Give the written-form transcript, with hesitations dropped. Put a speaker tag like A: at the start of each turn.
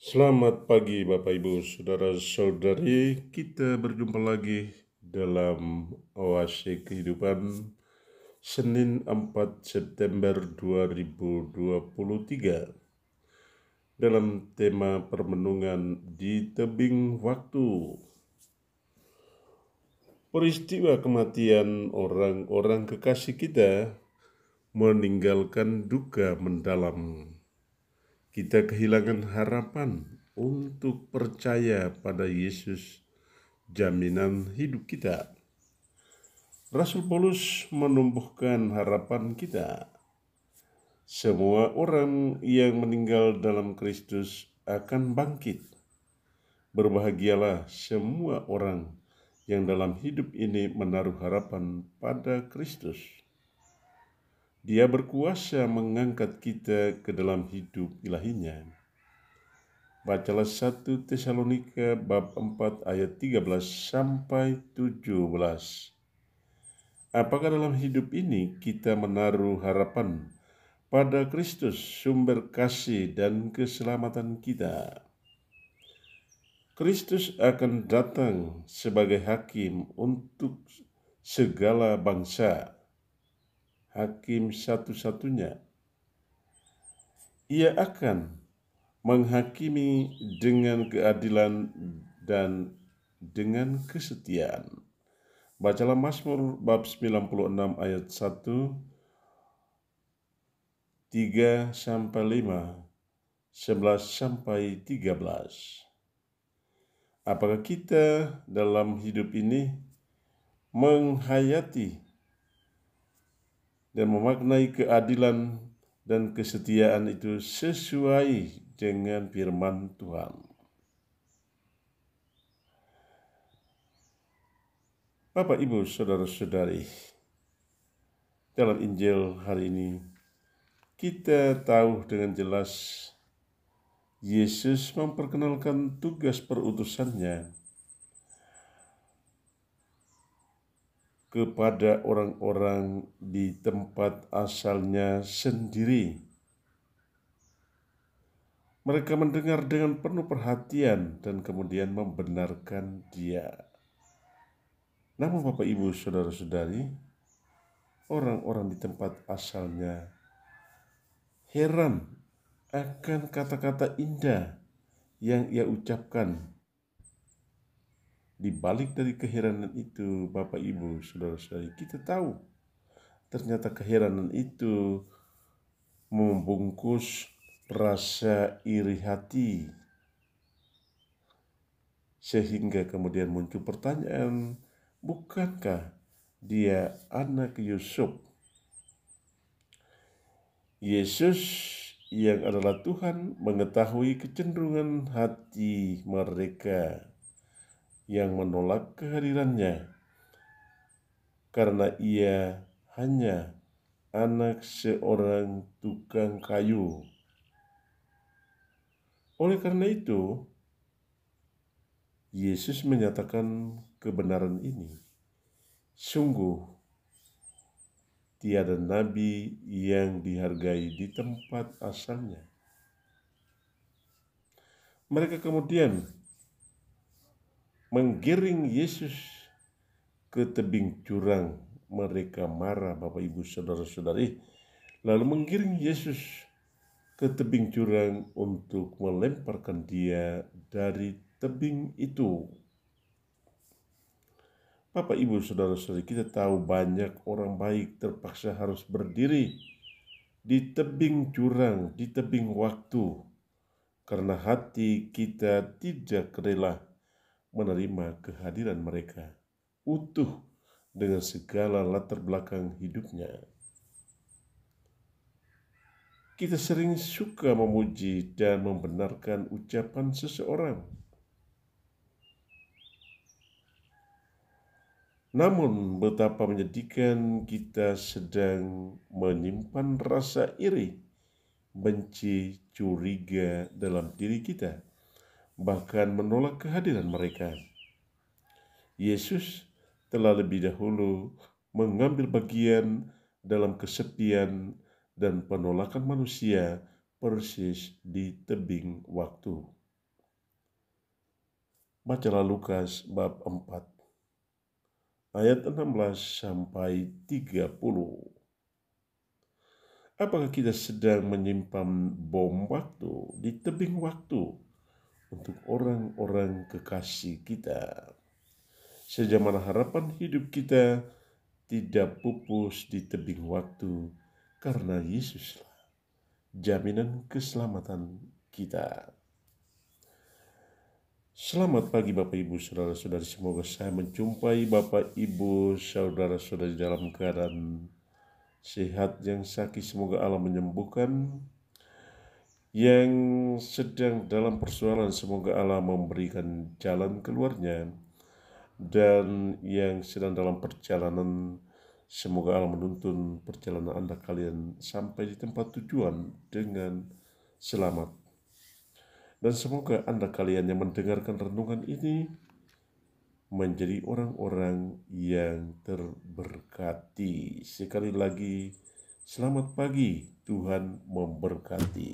A: Selamat pagi Bapak Ibu Saudara-saudari, kita berjumpa lagi dalam Oase Kehidupan Senin 4 September 2023 dalam tema permenungan di tebing waktu. Peristiwa kematian orang-orang kekasih kita meninggalkan duka mendalam. Kita kehilangan harapan untuk percaya pada Yesus, jaminan hidup kita. Rasul Paulus menumbuhkan harapan kita. Semua orang yang meninggal dalam Kristus akan bangkit. Berbahagialah semua orang yang dalam hidup ini menaruh harapan pada Kristus. Dia berkuasa mengangkat kita ke dalam hidup ilahinya. Bacalah 1 Tesalonika bab 4 ayat 13 sampai 17. Apakah dalam hidup ini kita menaruh harapan pada Kristus, sumber kasih dan keselamatan kita? Kristus akan datang sebagai hakim untuk segala bangsa, hakim satu-satunya. Ia akan menghakimi dengan keadilan dan dengan kesetiaan. Bacalah Mazmur bab 96 ayat 1, 3 sampai 5, 11 sampai 13. Apakah kita dalam hidup ini menghayati dan memaknai keadilan dan kesetiaan itu sesuai dengan firman Tuhan? Bapak, Ibu, Saudara-saudari, dalam Injil hari ini kita tahu dengan jelas Yesus memperkenalkan tugas perutusannya kepada orang-orang di tempat asalnya sendiri. Mereka mendengar dengan penuh perhatian dan kemudian membenarkan Dia. Namun Bapak, Ibu, Saudara-saudari, orang-orang di tempat asalnya heran akan kata-kata indah yang Ia ucapkan. Di balik dari keheranan itu, Bapak, Ibu, Saudara-saudari, kita tahu ternyata keheranan itu membungkus rasa iri hati, sehingga kemudian muncul pertanyaan, bukankah Dia anak Yusuf? Yesus yang adalah Tuhan mengetahui kecenderungan hati mereka yang menolak kehadirannya, karena Ia hanya anak seorang tukang kayu. Oleh karena itu, Yesus menyatakan kebenaran ini. Sungguh, tiada nabi yang dihargai di tempat asalnya. Mereka kemudian menggiring Yesus ke tebing jurang. Mereka marah, Bapak, Ibu, Saudara-saudari, lalu menggiring Yesus ke tebing jurang untuk melemparkan Dia dari tebing itu. Bapak, Ibu, Saudara-saudari, kita tahu banyak orang baik terpaksa harus berdiri di tebing jurang, di tebing waktu, karena hati kita tidak rela menerima kehadiran mereka utuh dengan segala latar belakang hidupnya. Kita sering suka memuji dan membenarkan ucapan seseorang. Namun betapa menyedihkan kita sedang menyimpan rasa iri, benci, curiga dalam diri kita, bahkan menolak kehadiran mereka. Yesus telah lebih dahulu mengambil bagian dalam kesepian dan penolakan manusia persis di tebing waktu. Bacalah Lukas bab 4 ayat 16 sampai 30. Apakah kita sedang menyimpan bom waktu di tebing waktu untuk orang-orang kekasih kita? Sejauh mana harapan hidup kita tidak pupus di tebing waktu, karena Yesuslah jaminan keselamatan kita. Selamat pagi Bapak Ibu Saudara-saudari, semoga saya menjumpai Bapak Ibu Saudara-saudari dalam keadaan sehat. Yang sakit semoga Allah menyembuhkan, yang sedang dalam persoalan semoga Allah memberikan jalan keluarnya, dan yang sedang dalam perjalanan semoga Allah menuntun perjalanan Anda kalian sampai di tempat tujuan dengan selamat. Dan semoga Anda kalian yang mendengarkan renungan ini menjadi orang-orang yang terberkati. Sekali lagi, selamat pagi, Tuhan memberkati.